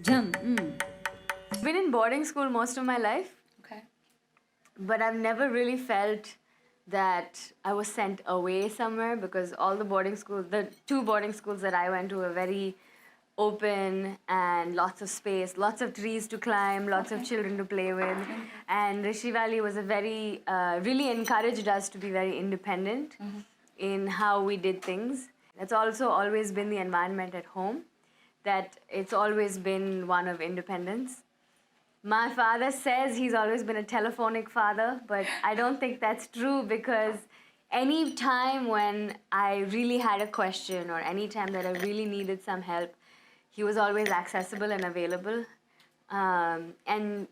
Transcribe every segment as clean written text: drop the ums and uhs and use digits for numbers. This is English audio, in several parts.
jump. I've been in boarding school most of my life. Okay. But I've never really felt that I was sent away somewhere, because all the boarding schools, the two boarding schools that I went to, were very open and lots of space, lots of trees to climb, lots of children to play with. And Rishi Valley was a very, really encouraged us to be very independent in how we did things. That's also always been the environment at home, that it's always been one of independence. My father says he's always been a telephonic father, but I don't think that's true, because any time when I really had a question or any time that I really needed some help, he was always accessible and available. And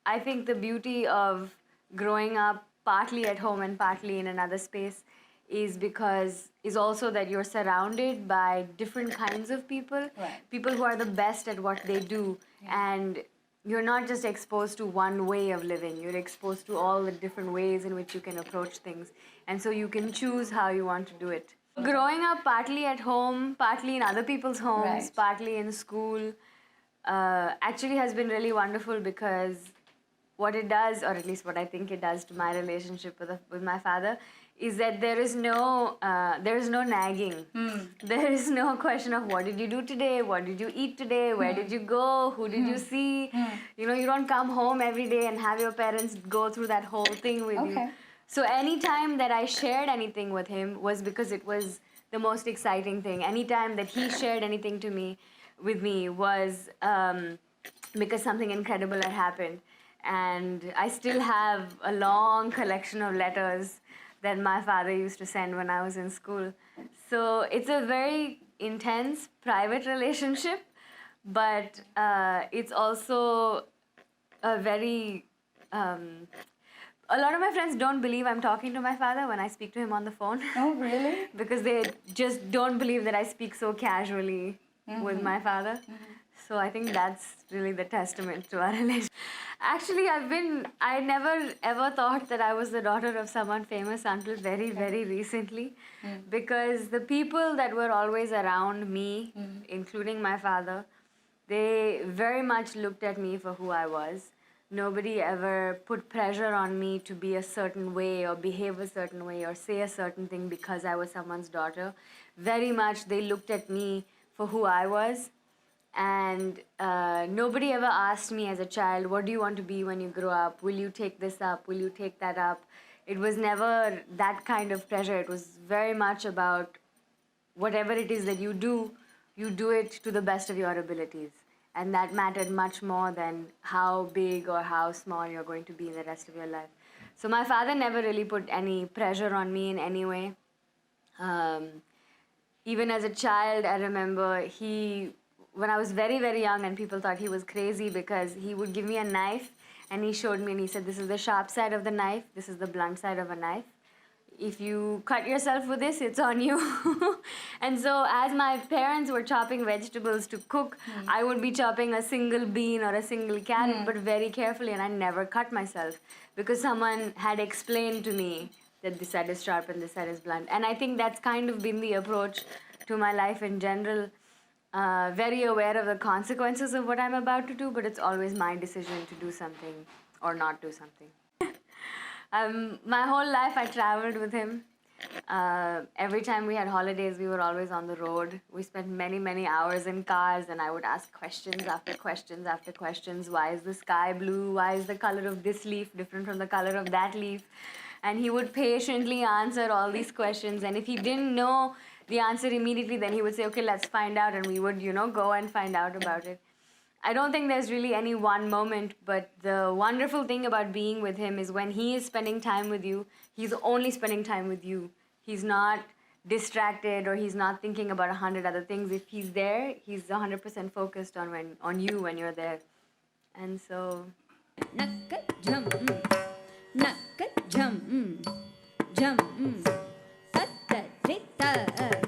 I think the beauty of growing up partly at home and partly in another space is also that you're surrounded by different kinds of people, people who are the best at what they do, and you're not just exposed to one way of living, you're exposed to all the different ways in which you can approach things, and so you can choose how you want to do it. Growing up partly at home, partly in other people's homes, partly in school, actually has been really wonderful, because what it does, or at least what I think it does to my relationship with my father, is that there is no nagging. There is no question of what did you do today, what did you eat today, where did you go, who did you see. You know, you don't come home every day and have your parents go through that whole thing with you. So any time that I shared anything with him was because it was the most exciting thing. Any time that he shared anything with me was because something incredible had happened. And I still have a long collection of letters that my father used to send when I was in school. So it's a very intense, private relationship, but it's also a very... a lot of my friends don't believe I'm talking to my father when I speak to him on the phone. Oh, really? Because they just don't believe that I speak so casually with my father. So I think that's really the testament to our relationship. Actually, I never ever thought that I was the daughter of someone famous until very, very recently. Because the people that were always around me, including my father, they very much looked at me for who I was. Nobody ever put pressure on me to be a certain way or behave a certain way or say a certain thing because I was someone's daughter. Very much they looked at me for who I was. And nobody ever asked me as a child, what do you want to be when you grow up? Will you take this up? Will you take that up? It was never that kind of pressure. It was very much about whatever it is that you do it to the best of your abilities. And that mattered much more than how big or how small you're going to be in the rest of your life. So my father never really put any pressure on me in any way. Even as a child, I remember when I was very, very young and people thought he was crazy, because he would give me a knife and he showed me and he said, this is the sharp side of the knife, this is the blunt side of a knife. If you cut yourself with this, it's on you. And so as my parents were chopping vegetables to cook, I would be chopping a single bean or a single carrot, but very carefully, and I never cut myself because someone had explained to me that this side is sharp and this side is blunt. And I think that's kind of been the approach to my life in general. Very aware of the consequences of what I'm about to do, but it's always my decision to do something or not do something. My whole life I traveled with him. Every time we had holidays, we were always on the road. We spent many, many hours in cars, and I would ask questions after questions after questions. Why is the sky blue? Why is the color of this leaf different from the color of that leaf? And he would patiently answer all these questions. And if he didn't know the answer immediately, then he would say, okay, let's find out. And we would, go and find out about it. I don't think there's really any one moment, but the wonderful thing about being with him is when he is spending time with you, he's only spending time with you. He's not distracted or he's not thinking about 100 other things. If he's there, he's 100% focused on you when you're there. And so... Nakka jump, nakka jump, jump, tatta,